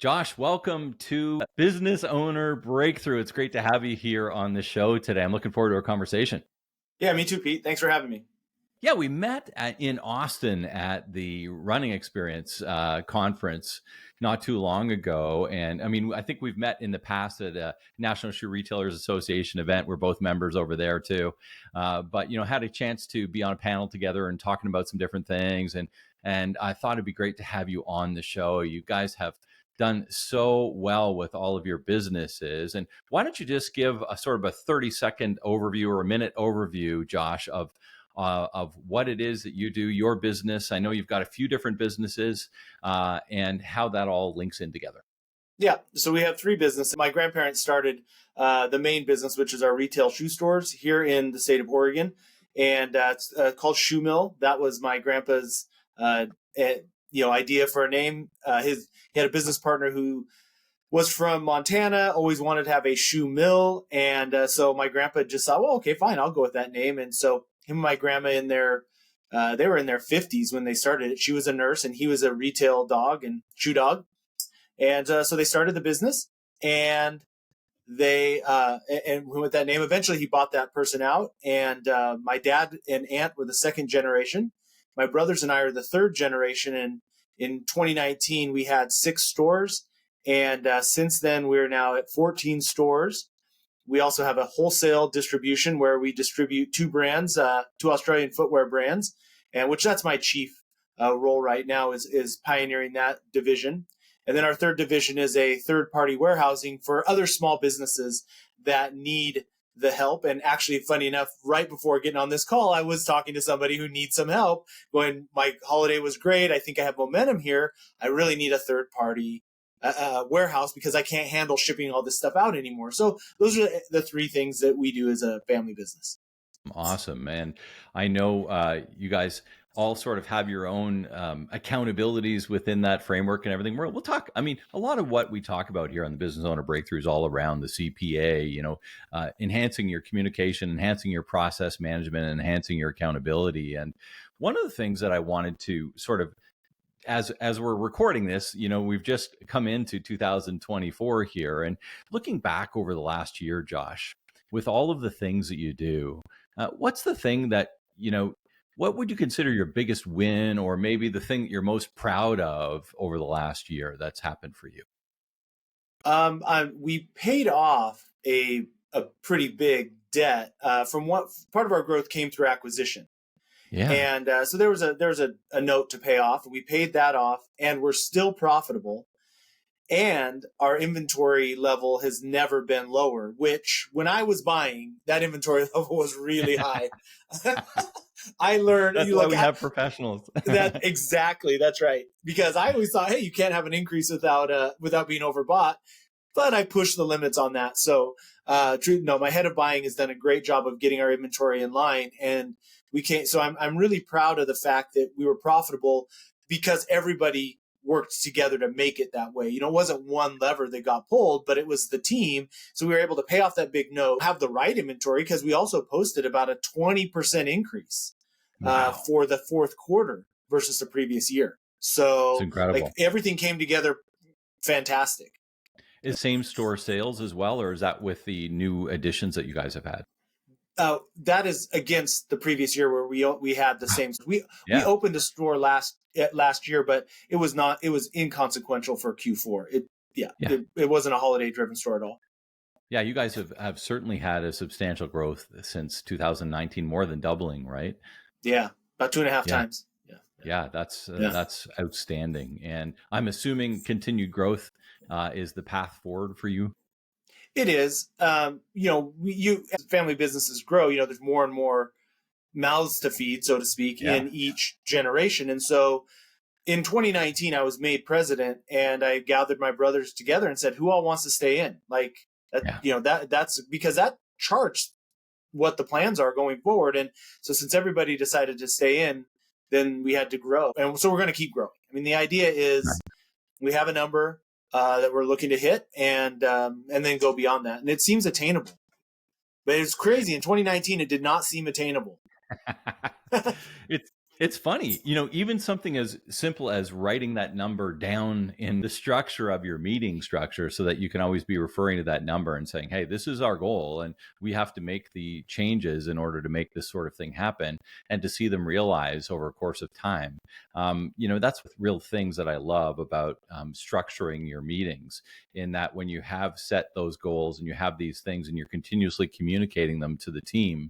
Josh, welcome to Business Owner Breakthrough. It's great to have you here on the show today. I'm looking forward to our conversation. Yeah, me too, Pete. Thanks for having me. Yeah, we met in Austin at the Running Experience conference not too long ago. And I mean, I think we've met in the past at a National Shoe Retailers Association event. We're both members over there too. But, had a chance to be on a panel together and talking about some different things. And I thought it'd be great to have you on the show. You guys have done so well with all of your businesses. And why don't you just give a sort of a 30-second overview or a minute overview, Josh, of what it is that you do, your business. I know you've got a few different businesses and how that all links in together. Yeah, so we have three businesses. My grandparents started the main business, which is our retail shoe stores here in the state of Oregon. And it's called Shoemill. That was my grandpa's idea for a name. He had a business partner who was from Montana, always wanted to have a shoe mill. And so my grandpa just thought, well, okay, fine, I'll go with that name. And so him and my grandma they were in their 50s when they started it. She was a nurse and he was a retail dog and shoe dog. And so they started the business and and with that name, eventually he bought that person out. And my dad and aunt were the second generation. My brothers and I are the third generation. And in 2019, we had 6 stores. And since then, we're now at 14 stores. We also have a wholesale distribution where we distribute 2 brands, 2 Australian footwear brands, and which that's my chief role right now is pioneering that division. And then our third division is a third-party warehousing for other small businesses that need the help. And actually, funny enough, right before getting on this call, I was talking to somebody who needs some help going, my holiday was great. I think I have momentum here. I really need a third-party warehouse because I can't handle shipping all this stuff out anymore. So those are the 3 things that we do as a family business. Awesome, man. I know you guys all sort of have your own accountabilities within that framework and everything. We'll talk. I mean, a lot of what we talk about here on the Business Owner Breakthrough is all around the CPA, enhancing your communication, enhancing your process management, and enhancing your accountability. And one of the things that I wanted to sort of as we're recording this, we've just come into 2024 here, and looking back over the last year, Josh, with all of the things that you do, what's the thing that, what would you consider your biggest win, or maybe the thing that you're most proud of over the last year that's happened for you? We paid off a pretty big debt from what part of our growth came through acquisition. Yeah. And so there was a note to pay off, and we paid that off, and we're still profitable. And our inventory level has never been lower, which when I was buying, that inventory level was really high. I learned that's why we have professionals. Exactly. That's right. Because I always thought, hey, you can't have an increase without being overbought. But I pushed the limits on that. So my head of buying has done a great job of getting our inventory in line, and we can't. So I'm really proud of the fact that we were profitable because everybody worked together to make it that way. It wasn't one lever that got pulled, but it was the team. So we were able to pay off that big note, have the right inventory, because we also posted about a 20% increase for the fourth quarter versus the previous year. So it's incredible. Everything came together fantastic. Is same store sales as well, or is that with the new additions that you guys have had? That is against the previous year where we had the same. We opened a store last year, but it was inconsequential for Q4. It wasn't a holiday driven store at all. Yeah, you guys have certainly had a substantial growth since 2019, more than doubling, right? Yeah, about 2.5 times. Yeah, that's outstanding. And I'm assuming continued growth is the path forward for you. It is. As family businesses grow, there's more and more mouths to feed, so to speak, in each generation. And so in 2019, I was made president, and I gathered my brothers together and said, who all wants to stay in? That's because that charts what the plans are going forward. And so since everybody decided to stay in, then we had to grow. And so we're going to keep growing. I mean, the idea is we have a number that we're looking to hit, and then go beyond that. And it seems attainable. But it's crazy. In 2019, it did not seem attainable. It's funny, even something as simple as writing that number down in the structure of your meeting structure so that you can always be referring to that number and saying, hey, this is our goal and we have to make the changes in order to make this sort of thing happen, and to see them realize over a course of time. That's real things that I love about structuring your meetings, in that when you have set those goals and you have these things and you're continuously communicating them to the team,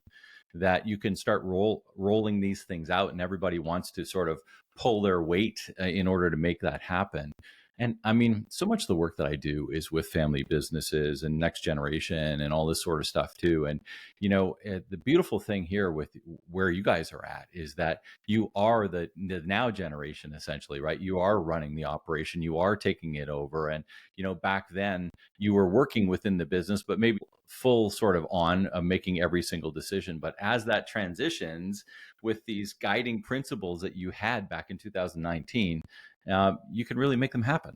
that you can start rolling these things out, and everybody wants to sort of pull their weight in order to make that happen. And I mean, so much of the work that I do is with family businesses and next generation and all this sort of stuff too. And the beautiful thing here with where you guys are at is that you are the now generation, essentially, right? You are running the operation, you are taking it over. And back then you were working within the business, but maybe full sort of on making every single decision. But as that transitions with these guiding principles that you had back in 2019, you can really make them happen.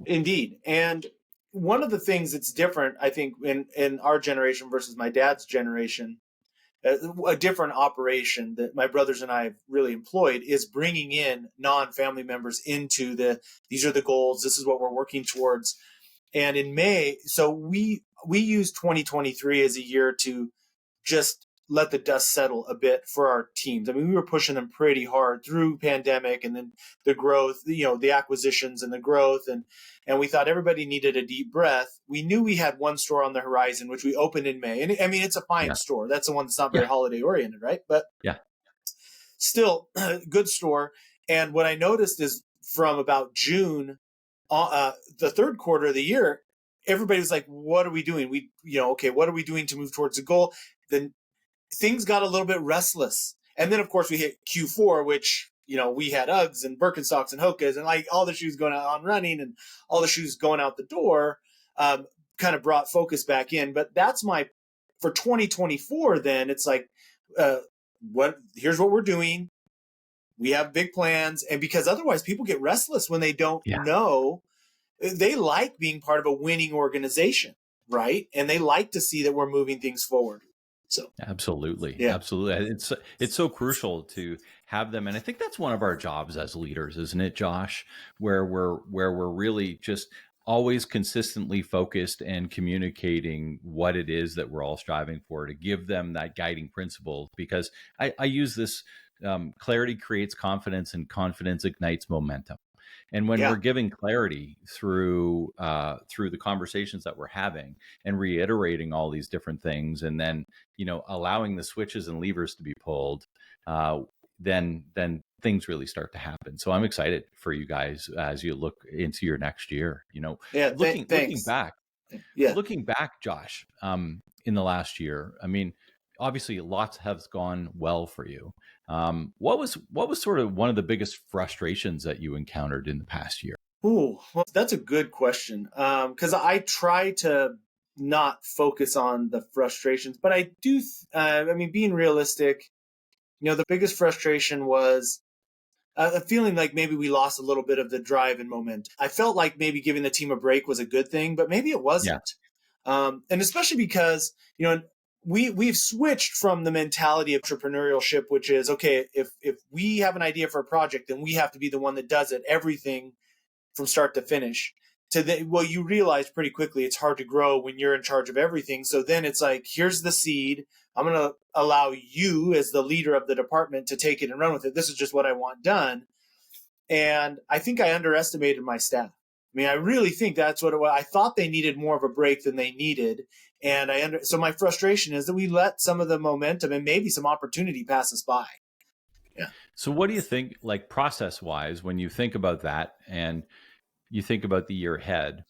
Indeed. And one of the things that's different, I think, in our generation versus my dad's generation, a different operation that my brothers and I have really employed is bringing in non-family members into these are the goals, this is what we're working towards. And in May, so we use 2023 as a year to just let the dust settle a bit for our teams. I mean, we were pushing them pretty hard through pandemic, and then the growth, the acquisitions and the growth. And we thought everybody needed a deep breath. We knew we had one store on the horizon, which we opened in May. And I mean, it's a fine Yeah. store. That's the one that's not very Yeah. holiday oriented, right? But Yeah. still good store. And what I noticed is from about June, the third quarter of the year, everybody was like, what are we doing? Okay, what are we doing to move towards the goal? Then things got a little bit restless. And then, of course, we hit Q4, which, we had Uggs and Birkenstocks and Hokas and like all the shoes going out on running and all the shoes going out the door, kind of brought focus back in. But that's for 2024, then it's like, here's what we're doing. We have big plans. And because otherwise people get restless when they don't know. They like being part of a winning organization, right? And they like to see that we're moving things forward. So absolutely. Yeah. Absolutely. It's so crucial to have them. And I think that's one of our jobs as leaders, isn't it, Josh? Where we're really just always consistently focused and communicating what it is that we're all striving for, to give them that guiding principle. Because I use this, clarity creates confidence and confidence ignites momentum. And when we're giving clarity through the conversations that we're having and reiterating all these different things, and then allowing the switches and levers to be pulled, then things really start to happen. So I'm excited for you guys as you look into your next year. Looking back, looking back, Josh, in the last year, I mean, obviously lots has gone well for you. What was sort of one of the biggest frustrations that you encountered in the past year? Ooh, well, that's a good question. Because I try to not focus on the frustrations, but I do. I mean, being realistic, the biggest frustration was feeling like maybe we lost a little bit of the drive and momentum. I felt like maybe giving the team a break was a good thing, but maybe it wasn't. And especially because, we've switched from the mentality of entrepreneurship, which is, okay, if we have an idea for a project, then we have to be the one that does it, everything from start to finish. You realize pretty quickly it's hard to grow when you're in charge of everything. So then it's like, here's the seed. I'm going to allow you as the leader of the department to take it and run with it. This is just what I want done. And I think I underestimated my staff. I mean, I really think that's what it was. I thought they needed more of a break than they needed. And so my frustration is that we let some of the momentum and maybe some opportunity pass us by. Yeah. So what do you think, like process wise, when you think about that and you think about the year ahead,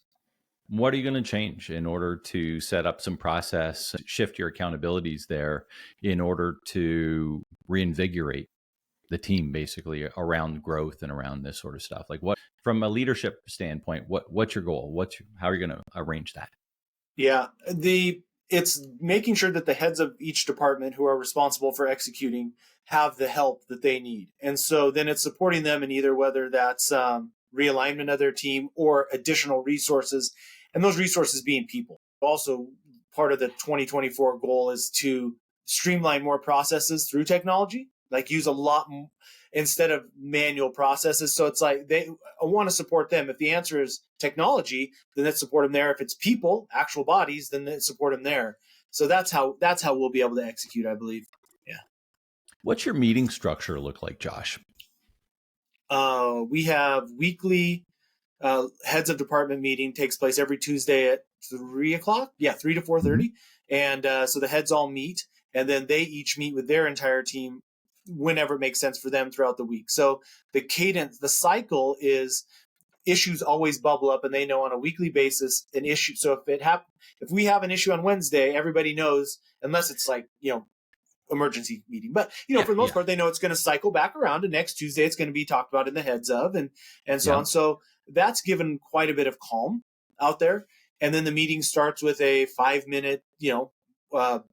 what are you going to change in order to set up some process, shift your accountabilities there in order to reinvigorate the team basically around growth and around this sort of stuff? Like, what, from a leadership standpoint, what's your goal? How are you going to arrange that? Yeah, it's making sure that the heads of each department who are responsible for executing have the help that they need. And so then it's supporting them in either whether that's realignment of their team or additional resources, and those resources being people. Also, part of the 2024 goal is to streamline more processes through technology. like use a lot instead of manual processes. So it's like I want to support them. If the answer is technology, then let's support them there. If it's people, actual bodies, then let's support them there. So that's how we'll be able to execute, I believe. Yeah. What's your meeting structure look like, Josh? We have weekly heads of department meeting, takes place every Tuesday at 3:00. Yeah, 3 to 4:30. And so the heads all meet, and then they each meet with their entire team whenever it makes sense for them throughout the week. So the cadence, the cycle is issues always bubble up, and they know on a weekly basis an issue. So if we have an issue on Wednesday, everybody knows, unless it's like, emergency meeting. But for the most part, they know it's going to cycle back around, and next Tuesday it's going to be talked about in the heads of, and so on. So that's given quite a bit of calm out there. And then the meeting starts with a 5-minute,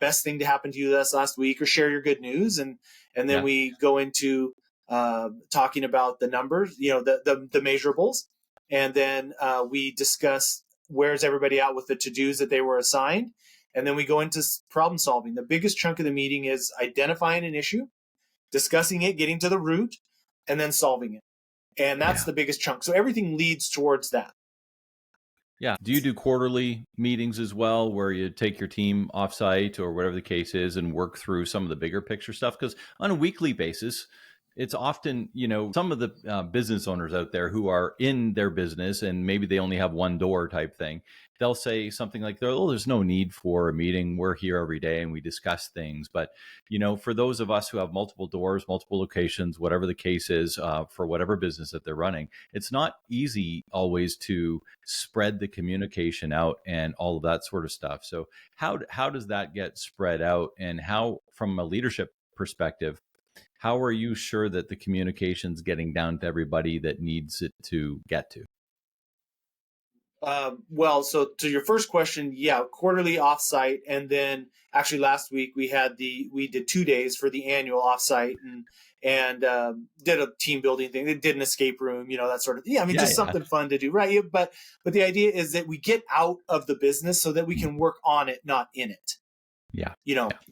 best thing to happen to you this last week, or share your good news, and then we go into talking about the numbers, the measurables, and then we discuss where's everybody at with the to-dos that they were assigned. And then we go into problem solving. The biggest chunk of the meeting is identifying an issue, discussing it, getting to the root, and then solving it. And that's the biggest chunk. So everything leads towards that. Yeah. Do you do quarterly meetings as well, where you take your team offsite or whatever the case is and work through some of the bigger picture stuff? Because on a weekly basis, it's often, some of the business owners out there who are in their business and maybe they only have one door type thing. They'll say something like, "Oh, there's no need for a meeting. We're here every day and we discuss things." But, for those of us who have multiple doors, multiple locations, whatever the case is, for whatever business that they're running, it's not easy always to spread the communication out and all of that sort of stuff. So how does that get spread out, and how, from a leadership perspective, how are you sure that the communication's getting down to everybody that needs it to get to? Well, so to your first question, quarterly offsite, and then actually last week we did 2 days for the annual offsite, and did a team building thing. They did an escape room, that sort of. Something fun to do, right? But the idea is that we get out of the business so that we can work on it, not in it.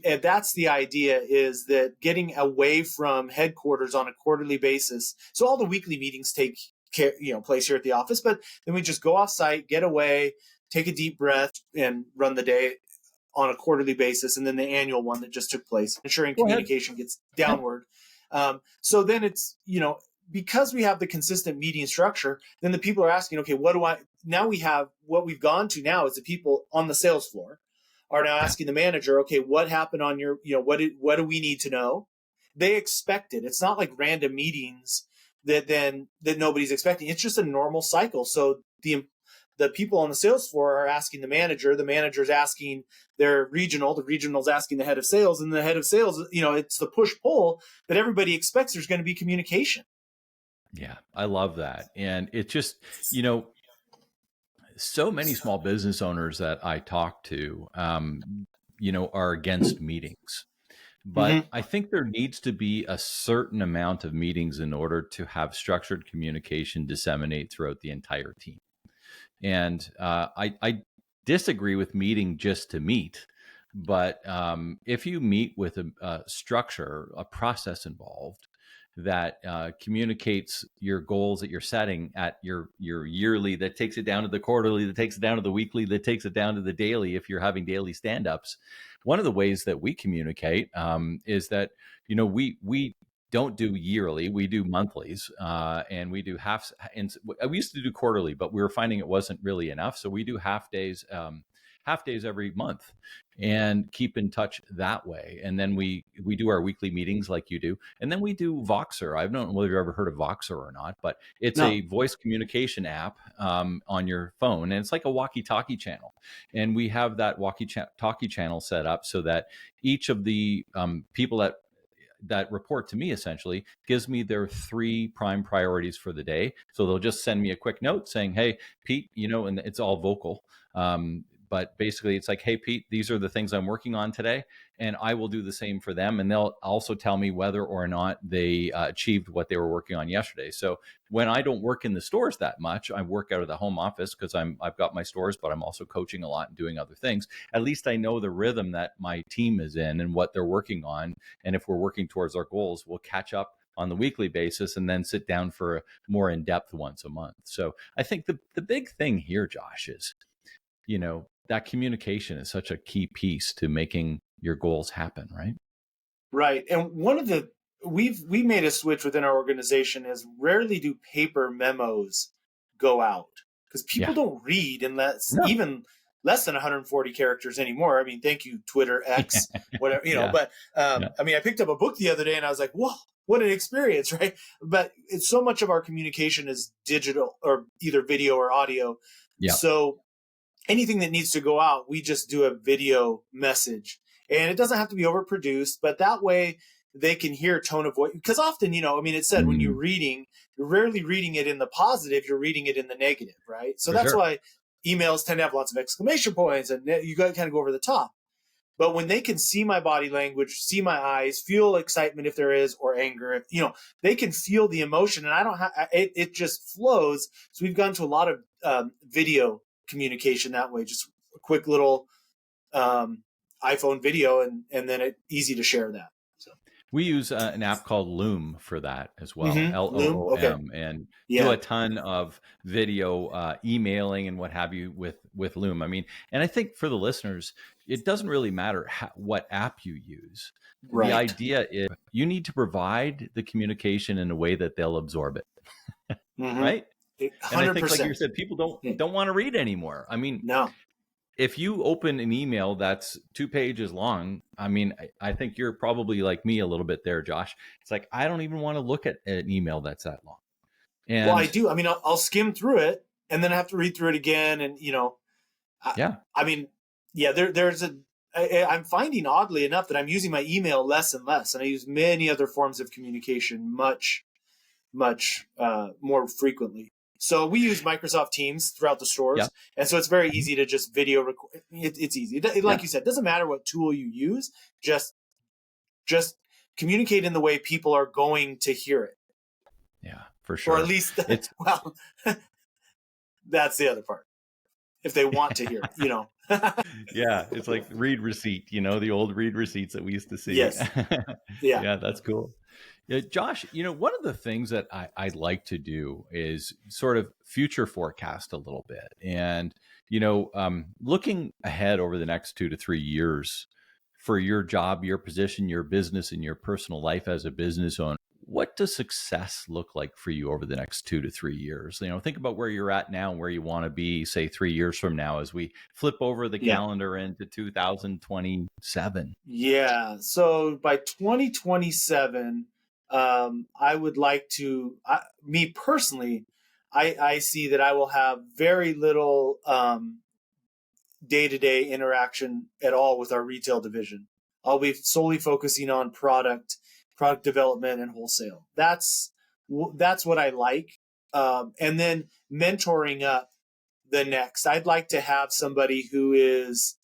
And that's the idea, is that getting away from headquarters on a quarterly basis. So all the weekly meetings take place here at the office, but then we just go off site, get away, take a deep breath, and run the day on a quarterly basis. And then the annual one that just took place, ensuring communication gets downward. So then it's, because we have the consistent meeting structure, then the people are asking, okay, now we have what we've gone to now is the people on the sales floor are now asking the manager, okay, what happened on your, what do we need to know? They expect it. It's not like random meetings that nobody's expecting. It's just a normal cycle. So the people on the sales floor are asking the manager's asking their regional, the regional's asking the head of sales, and the head of sales, it's the push pull that everybody expects there's going to be communication. Yeah, I love that. And it just, so many small business owners that I talk to, are against meetings. But I think there needs to be a certain amount of meetings in order to have structured communication disseminate throughout the entire team. And I disagree with meeting just to meet. But if you meet with a structure, a process involved that communicates your goals that you're setting at your yearly, that takes it down to the quarterly, that takes it down to the weekly, that takes it down to the daily, if you're having daily stand-ups. One of the ways that we communicate is that, we don't do yearly, we do monthlies, and we do halves. And we used to do quarterly, but we were finding it wasn't really enough. So we do half days every month, and keep in touch that way. And then we do our weekly meetings like you do. And then we do Voxer. I don't know whether you've ever heard of Voxer or not, but it's a voice communication app on your phone. And it's like a walkie-talkie channel. And we have that walkie-talkie channel set up so that each of the people that report to me essentially gives me their 3 prime priorities for the day. So they'll just send me a quick note saying, "Hey, Pete," and it's all vocal. but basically it's like, hey, Pete, these are the things I'm working on today. And I will do the same for them. And they'll also tell me whether or not they achieved what they were working on yesterday. So when I don't work in the stores that much, I work out of the home office because I've got my stores, but I'm also coaching a lot and doing other things. At least I know the rhythm that my team is in and what they're working on. And if we're working towards our goals, we'll catch up on the weekly basis and then sit down for a more in-depth once a month. So I think the big thing here, Josh, is, that communication is such a key piece to making your goals happen, right? Right. And one of the we made a switch within our organization is rarely do paper memos go out because people Yeah. don't read unless No. even less than 140 characters anymore. I mean, thank you, Twitter, X, whatever, Yeah. but Yeah. I mean, I picked up a book the other day and I was like, whoa, what an experience, right? But it's so much of our communication is digital or either video or audio. Yeah. So anything that needs to go out, we just do a video message. And it doesn't have to be overproduced, but that way they can hear tone of voice. Because often, it said when you're reading, you're rarely reading it in the positive, you're reading it in the negative, right? So For that's sure. why emails tend to have lots of exclamation points and you got to kind of go over the top. But when they can see my body language, see my eyes, feel excitement if there is, or anger, if, they can feel the emotion, and I don't have it just flows. So we've gone to a lot of video communication that way, just a quick little iPhone video, and then it's easy to share that. So we use an app called Loom for that as well, Loom, Loom, okay, and do yeah, a ton of video emailing and what have you with Loom. I mean, and I think for the listeners, it doesn't really matter what app you use. The right, idea is you need to provide the communication in a way that they'll absorb it, right? And I think, like you 100%. said, people don't want to read anymore. I mean, No, if you open an email that's 2 pages long, I mean, I think you're probably like me a little bit there, Josh. It's like, I don't even want to look at an email that's that long. well, I And do. I mean, I'll skim through it and then I have to read through it again, and yeah, I mean, yeah, I'm finding oddly enough that I'm using my email less and less, and I use many other forms of communication much, much more frequently. So we use Microsoft Teams throughout the yeah, stores, and so it's very easy to just video record. It's easy. Like yeah, you said, it doesn't matter what tool you use. Just communicate in the way people are going to hear it, yeah, for or at sure. least, It's well, that's the other part. If they want to hear it. yeah, it's like read receipt, the old read receipts that we used to see. Yes. Yeah. Yeah, that's cool. Yeah, Josh, one of the things that I'd like to do is sort of future forecast a little bit. And, looking ahead over the next 2 to 3 years for your job, your position, your business, and your personal life as a business owner, what does success look like for you over the next 2 to 3 years? Think about where you're at now and where you want to be, say, 3 years from now as we flip over the Yeah. calendar into 2027. Yeah. So by 2027, I would like to, me personally, I see that I will have very little day-to-day interaction at all with our retail division. I'll be solely focusing on product development and wholesale. That's what I like. And then mentoring up the next. I'd like to have somebody who is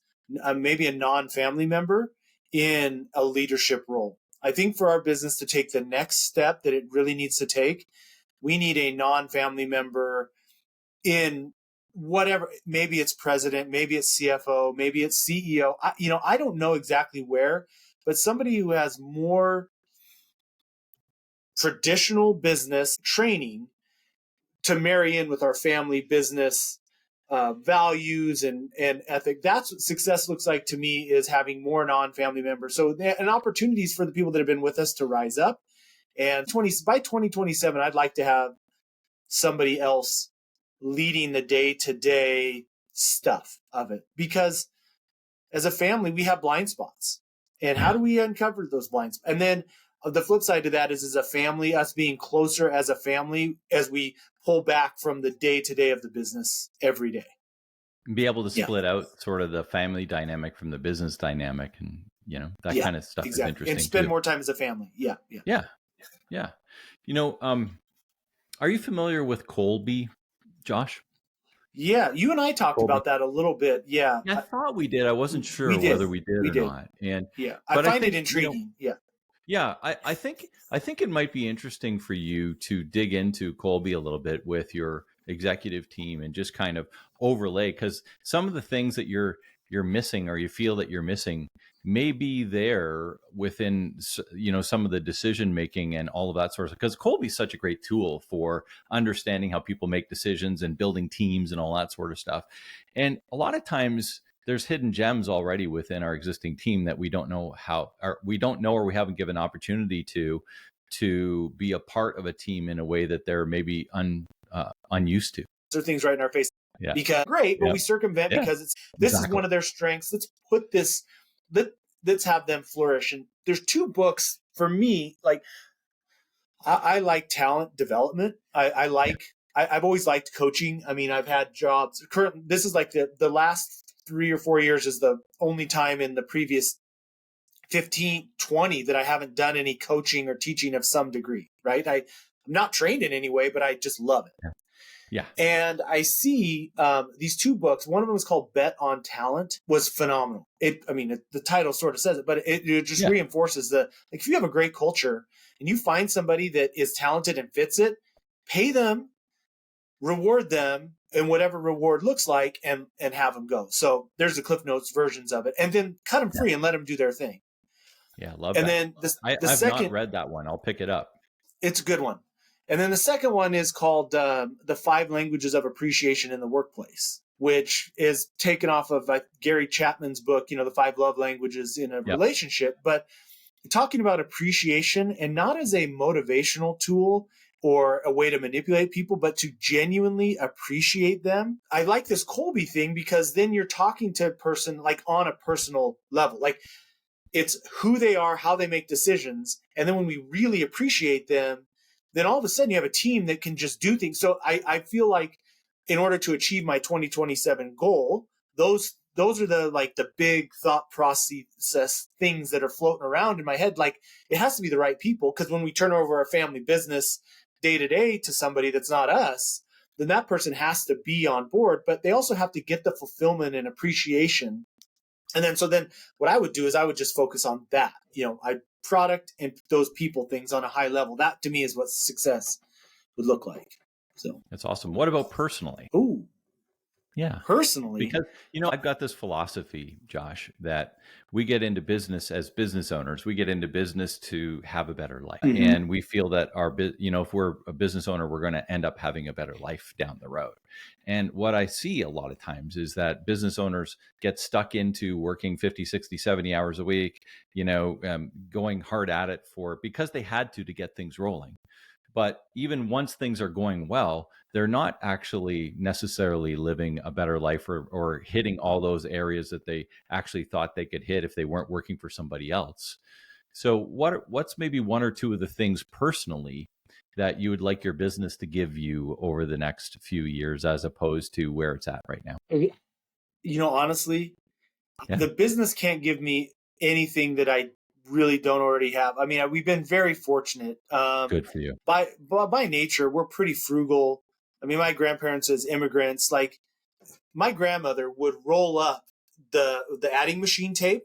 maybe a non-family member in a leadership role. I think for our business to take the next step that it really needs to take, we need a non-family member in whatever. Maybe it's president, maybe it's CFO, maybe it's CEO. I don't know exactly where, but somebody who has more traditional business training to marry in with our family business values and ethic. That's what success looks like to me, is having more non-family members. So and opportunities for the people that have been with us to rise up. And by 2027, I'd like to have somebody else leading the day-to-day stuff of it, because as a family, we have blind spots. And how do we uncover those blind spots? And then the flip side to that is, as a family, us being closer as a family as we pull back from the day-to-day of the business every day. Be able to Yeah. split out sort of the family dynamic from the business dynamic, and that Yeah, kind of stuff is exactly. interesting And spend too. more time as a family. Yeah. Yeah. Are you familiar with Colby, Josh? Yeah, you and I talked Colby? about that a little bit. Yeah, Yeah, I thought we did. I wasn't we sure did. whether we did We or did. not. And Yeah, I but I find it think, intriguing. Yeah. yeah, I think it might be interesting for you to dig into Colby a little bit with your executive team and just kind of overlay, because some of the things that you're missing or you feel that you're missing may be there within some of the decision making and all of that sort of stuff. Because Colby's such a great tool for understanding how people make decisions and building teams and all that sort of stuff. And a lot of times there's hidden gems already within our existing team that we don't know how, or we don't know, or we haven't given opportunity to be a part of a team in a way that they're maybe unused to. There are things right in our face Yeah. because great, but Yeah. we circumvent Yeah. because this is Exactly. one of their strengths. Let's put this, let's have them flourish. And there's two books for me. Like I like talent development. I've always liked coaching. I mean, I've had jobs. This is like the last 3 or 4 years is the only time in the previous 15, 20 that I haven't done any coaching or teaching of some degree, right? I'm not trained in any way, but I just love it. Yeah. Yeah. And I see these two books. One of them is called Bet on Talent, was phenomenal. The title sort of says it, but it just reinforces if you have a great culture and you find somebody that is talented and fits it, pay them, reward them, and whatever reward looks like, and have them go. So there's the Cliff Notes versions of it, and then cut them free and let them do their thing. Yeah, love and that. then I've second, not read that one. I'll pick it up. It's a good one. And then the second one is called The 5 Languages of Appreciation in the Workplace, which is taken off of Gary Chapman's book, The 5 Love Languages in a Relationship, but talking about appreciation, and not as a motivational tool or a way to manipulate people, but to genuinely appreciate them. I like this Colby thing because then you're talking to a person like on a personal level. Like it's who they are, how they make decisions. And then when we really appreciate them, then all of a sudden you have a team that can just do things. So I feel like in order to achieve my 2027 goal, those are the big thought process things that are floating around in my head. Like it has to be the right people, because when we turn over our family business day to day to somebody that's not us, then that person has to be on board, but they also have to get the fulfillment and appreciation. And then what I would do is I would just focus on that, product and those people things on a high level. That to me is what success would look like. So that's awesome. What about personally? Ooh. Yeah. Personally. Because, I've got this philosophy, Josh, that we get into business as business owners. We get into business to have a better life. Mm-hmm. And we feel that if we're a business owner, we're going to end up having a better life down the road. And what I see a lot of times is that business owners get stuck into working 50, 60, 70 hours a week, going hard at it because they had to get things rolling. But even once things are going well, they're not actually necessarily living a better life or hitting all those areas that they actually thought they could hit if they weren't working for somebody else. So what's maybe one or two of the things personally that you would like your business to give you over the next few years as opposed to where it's at right now? Honestly, the business can't give me anything that I really don't already have. I mean, we've been very fortunate. Good for you. By nature, we're pretty frugal. I mean, my grandparents as immigrants, like my grandmother would roll up the adding machine tape,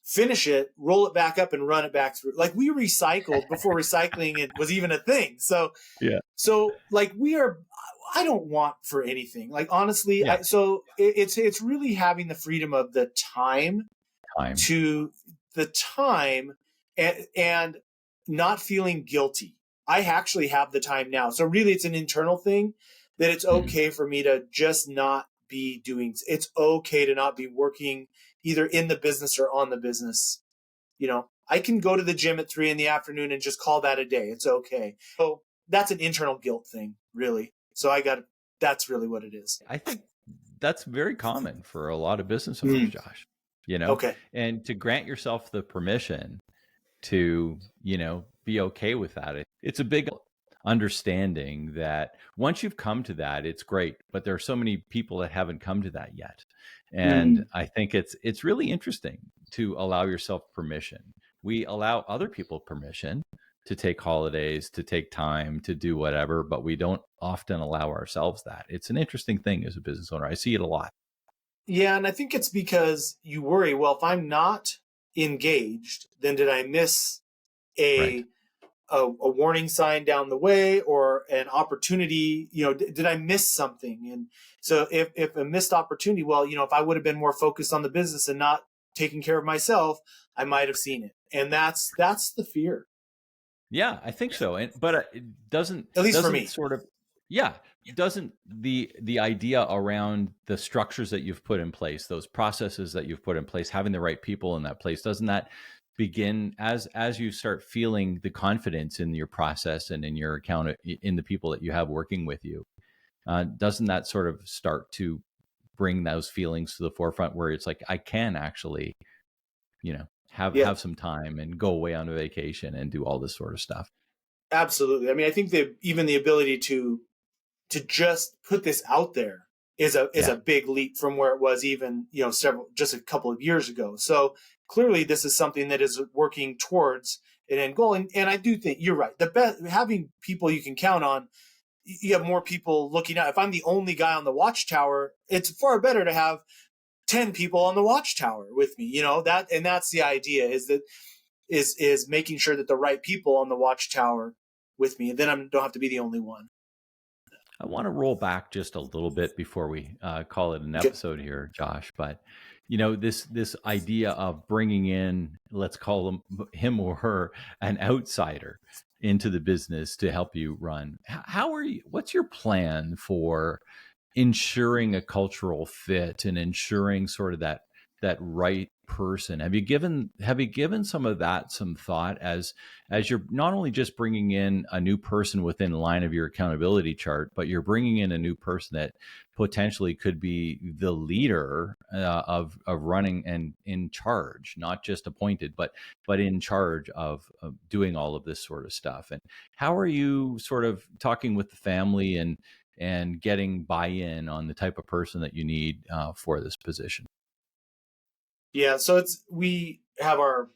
finish it, roll it back up, and run it back through. Like we recycled before recycling it was even a thing. So like I don't want for anything. Like honestly, it's really having the freedom of the time. And not feeling guilty. I actually have the time now. So really it's an internal thing that it's okay for me to just not be doing. It's okay to not be working either in the business or on the business. I can go to the gym at 3 p.m. and just call that a day. It's okay. So that's an internal guilt thing, really. So that's really what it is. I think that's very common for a lot of business owners, Josh. Okay. And to grant yourself the permission to, be okay with that. It's a big understanding that once you've come to that, it's great, but there are so many people that haven't come to that yet. And I think it's really interesting to allow yourself permission. We allow other people permission to take holidays, to take time, to do whatever, but we don't often allow ourselves that. It's an interesting thing as a business owner. I see it a lot. Yeah, and I think it's because you worry, well, if I'm not engaged, then did I miss Right. a a warning sign down the way or an opportunity? Did I miss something? And so if a missed opportunity, well, if I would have been more focused on the business and not taking care of myself, I might have seen it. And that's the fear, Yeah, I think so. And but it at least for doesn't me. sort of yeah, doesn't the idea around the structures that you've put in place, those processes that you've put in place, having the right people in that place, doesn't that begin as you start feeling the confidence in your process and in your account in the people that you have working with you? Doesn't that sort of start to bring those feelings to the forefront where it's like I can actually, Yeah, have some time and go away on a vacation and do all this sort of stuff? absolutely. I mean, I think that even the ability to just put this out there is Yeah. a big leap from where it was even several just a couple of years ago. So clearly, this is something that is working towards an end goal. And I do think you're right. The best having people you can count on. You have more people looking out. If I'm the only guy on the watchtower, it's far better to have 10 people on the watchtower with me. And that's the idea is making sure that the right people on the watchtower with me. And then I don't have to be the only one. I want to roll back just a little bit before we call it an Okay. episode here, Josh. But this idea of bringing in, let's call him or her, an outsider into the business to help you run. How are you? What's your plan for ensuring a cultural fit and ensuring sort of that right person? Have you given some of that some thought as you're not only just bringing in a new person within line of your accountability chart, but you're bringing in a new person that potentially could be the leader of running and in charge, not just appointed, but in charge of doing all of this sort of stuff? And how are you sort of talking with the family and getting buy-in on the type of person that you need for this position? Yeah. So we have our,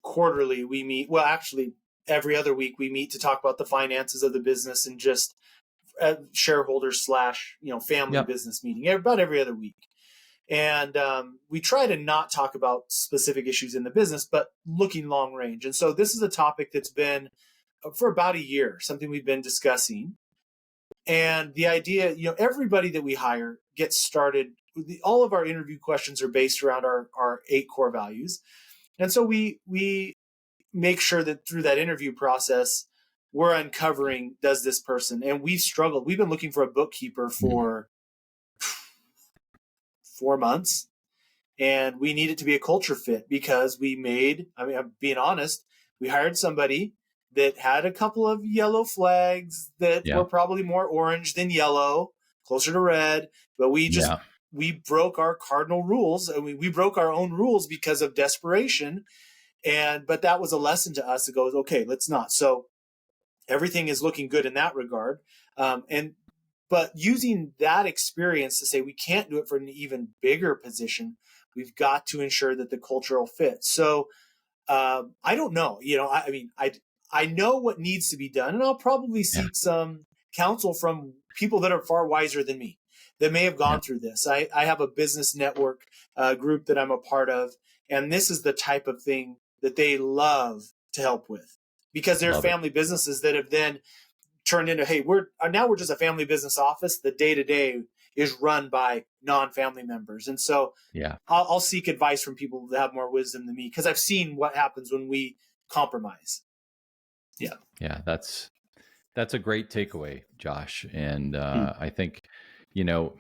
quarterly we meet. Well, actually, every other week we meet to talk about the finances of the business and just shareholder slash, family Yep. business meeting about every other week. And we try to not talk about specific issues in the business, but looking long range. And so this is a topic that's been for about a year, something we've been discussing. And the idea, everybody that we hire gets started. All of our interview questions are based around our 8 core values. And so we make sure that through that interview process, we're uncovering, does this person, and we've struggled. We've been looking for a bookkeeper Mhm. for 4 months, and we need it to be a culture fit because I'm being honest, we hired somebody that had a couple of yellow flags that were Yeah. probably more orange than yellow, closer to red, but Yeah. we broke our cardinal rules, and we broke our own rules because of desperation. But that was a lesson to us that goes, okay, let's not. So everything is looking good in that regard. And but using that experience to say we can't do it for an even bigger position, we've got to ensure that the cultural fit. So I don't know. I mean, I know what needs to be done, and I'll probably Yeah. seek some counsel from people that are far wiser than me that may have Yeah. gone through this. I have a business network group that I'm a part of, and this is the type of thing that they love to help with because they're Love it. family businesses that have then turned into, hey, we're just a family business office. The day to day is run by non-family members, and so Yeah. I'll seek advice from people that have more wisdom than me because I've seen what happens when we compromise. Yeah. Yeah. That's a great takeaway, Josh. And Hmm. I think, you know,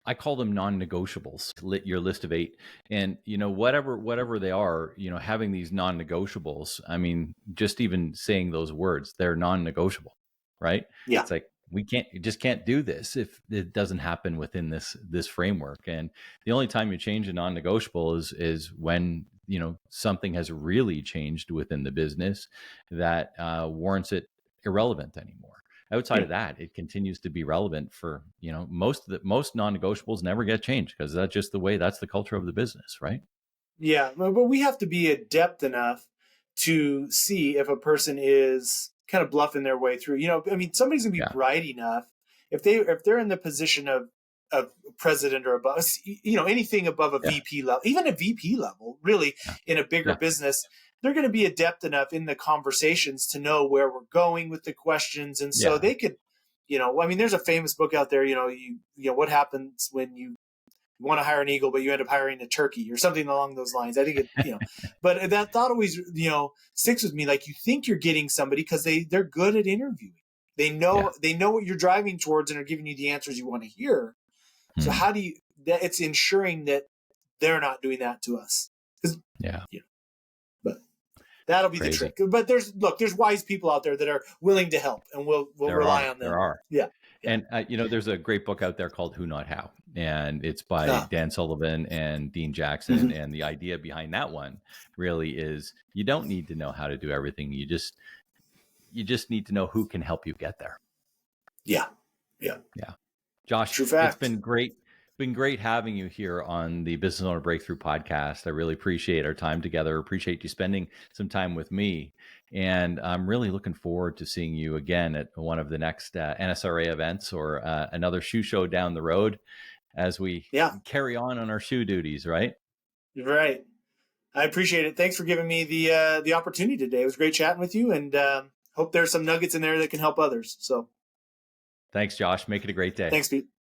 I call them non-negotiables. Your list of 8, and whatever they are, having these non-negotiables. I mean, just even saying those words, they're non-negotiable, right? Yeah. It's like you just can't do this if it doesn't happen within this framework. And the only time you change a non-negotiable is when something has really changed within the business that warrants it irrelevant anymore. Outside Yeah. of that, it continues to be relevant for most non-negotiables never get changed because that's just the way, that's the culture of the business, right? Yeah. But we have to be adept enough to see if a person is kind of bluffing their way through. I mean, somebody's gonna be Yeah. bright enough if they're in the position of president or above, anything above a Yeah. VP level, even a VP level, really Yeah. in a bigger Yeah. business, they're going to be adept enough in the conversations to know where we're going with the questions. And so Yeah. they could, I mean, there's a famous book out there, what happens when you want to hire an eagle, but you end up hiring a turkey or something along those lines. I think but that thought always, sticks with me. Like, you think you're getting somebody because they're good at interviewing. They know what you're driving towards and are giving you the answers you want to hear. So how do you? It's ensuring that they're not doing that to us. Yeah. But that'll be Crazy. the trick. But there's wise people out there that are willing to help, and we'll rely on them. There are. Yeah. And there's a great book out there called Who Not How, and it's by Dan Sullivan and Dean Jackson. Mm-hmm. And the idea behind that one really is you don't need to know how to do everything. You just need to know who can help you get there. Yeah. Josh, True fact. It's been great having you here on the Business Owner Breakthrough podcast. I really appreciate our time together. Appreciate you spending some time with me. And I'm really looking forward to seeing you again at one of the next NSRA events or another shoe show down the road as we carry on our shoe duties, right? Right. I appreciate it. Thanks for giving me the opportunity today. It was great chatting with you, and hope there's some nuggets in there that can help others. So thanks, Josh. Make it a great day. thanks, Pete.